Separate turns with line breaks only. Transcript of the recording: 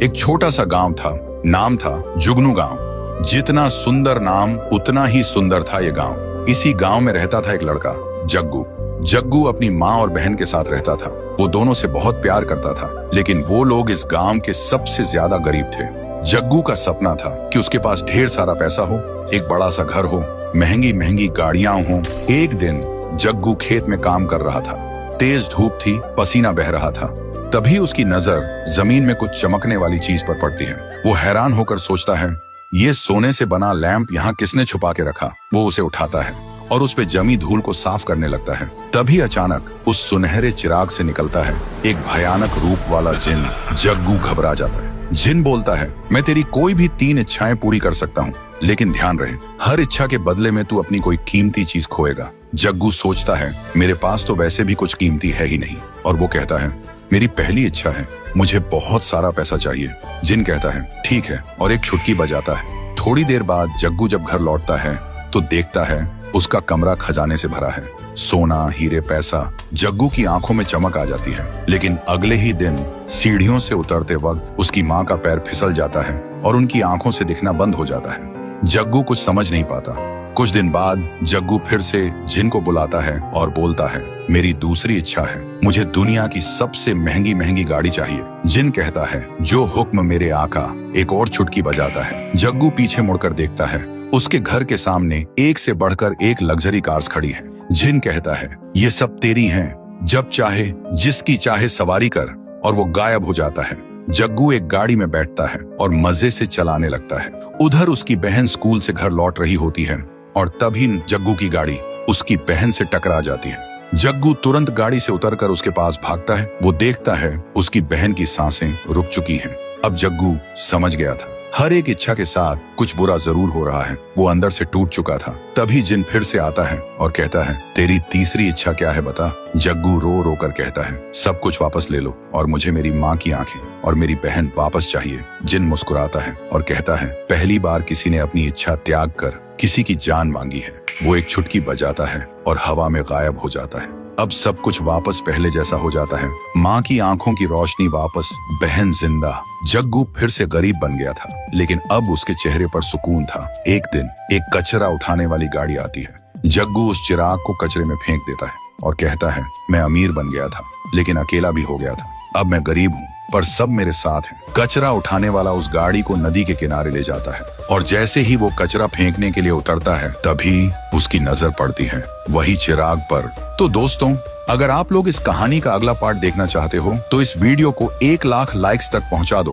एक छोटा सा गांव था, नाम था जुगनू गांव। जितना सुंदर नाम उतना ही सुंदर था ये गांव। इसी गांव में रहता था एक लड़का, जग्गू। जग्गू अपनी माँ और बहन के साथ रहता था। वो दोनों से बहुत प्यार करता था, लेकिन वो लोग इस गांव के सबसे ज्यादा गरीब थे। जग्गू का सपना था कि उसके पास ढेर सारा पैसा हो, एक बड़ा सा घर हो, महंगी महंगी गाड़ियां हो। एक दिन जग्गू खेत में काम कर रहा था। तेज धूप थी, पसीना बह रहा था। तभी उसकी नजर जमीन में कुछ चमकने वाली चीज पर पड़ती है। वो हैरान होकर सोचता है, ये सोने से बना लैंप यहाँ किसने छुपा के रखा। वो उसे उठाता है और उस पे जमी धूल को साफ करने लगता है। तभी अचानक उस सुनहरे चिराग से निकलता है एक भयानक रूप वाला जिन। जग्गू घबरा जाता है। जिन बोलता है, मैं तेरी कोई भी 3 इच्छाएं पूरी कर सकता हूँ, लेकिन ध्यान रहे, हर इच्छा के बदले में तू अपनी कोई कीमती चीज खोएगा। जग्गू सोचता है, मेरे पास तो वैसे भी कुछ कीमती है ही नहीं। और वो कहता है, मेरी पहली इच्छा है, मुझे बहुत सारा पैसा चाहिए। जिन कहता है, ठीक है, और एक छुटकी बजाता है। थोड़ी देर बाद जग्गू जब घर लौटता है तो देखता है उसका कमरा खजाने से भरा है, सोना, हीरे, पैसा। जग्गू की आंखों में चमक आ जाती है। लेकिन अगले ही दिन सीढ़ियों से उतरते वक्त उसकी माँ का पैर फिसल जाता है और उनकी आंखों से दिखना बंद हो जाता है। जग्गू कुछ समझ नहीं पाता। कुछ दिन बाद जग्गू फिर से जिन को बुलाता है और बोलता है, मेरी दूसरी इच्छा है, मुझे दुनिया की सबसे महंगी महंगी गाड़ी चाहिए। जिन कहता है, जो हुक्म मेरे आका। एक और छुटकी बजाता है। जग्गू पीछे मुड़कर देखता है। उसके घर के सामने एक से बढ़कर एक लग्जरी कार्स खड़ी है। जिन कहता है, ये सब तेरी हैं, जब चाहे जिसकी चाहे सवारी कर। और वो गायब हो जाता है। जग्गू एक गाड़ी में बैठता है और मजे से चलाने लगता है। उधर उसकी बहन स्कूल से घर लौट रही होती है और तभी जग्गू की गाड़ी उसकी बहन से टकरा जाती है। जग्गू तुरंत गाड़ी से उतरकर उसके पास भागता है। वो देखता है उसकी बहन की सांसें रुक चुकी हैं। अब जग्गू समझ गया था, हर एक इच्छा के साथ कुछ बुरा जरूर हो रहा है। वो अंदर से टूट चुका था। तभी जिन फिर से आता है और कहता है, तेरी तीसरी इच्छा क्या है बता। जग्गू रो रो कर कहता है, सब कुछ वापस ले लो और मुझे मेरी माँ की आंखें और मेरी बहन वापस चाहिए। जिन मुस्कुराता है और कहता है, पहली बार किसी ने अपनी इच्छा त्याग कर किसी की जान मांगी है। वो एक छुटकी बजाता है और हवा में गायब हो जाता है। अब सब कुछ वापस पहले जैसा हो जाता है। माँ की आंखों की रोशनी वापस, बहन जिंदा। जग्गू फिर से गरीब बन गया था, लेकिन अब उसके चेहरे पर सुकून था। एक दिन एक कचरा उठाने वाली गाड़ी आती है। जग्गू उस चिराग को कचरे में फेंक देता है और कहता है, मैं अमीर बन गया था, लेकिन अकेला भी हो गया था। अब मैं गरीब हूँ, पर सब मेरे साथ हैं। कचरा उठाने वाला उस गाड़ी को नदी के किनारे ले जाता है और जैसे ही वो कचरा फेंकने के लिए उतरता है, तभी उसकी नजर पड़ती है वही चिराग पर। तो दोस्तों, अगर आप लोग इस कहानी का अगला पार्ट देखना चाहते हो तो इस वीडियो को 1 लाख लाइक्स तक पहुंचा दो।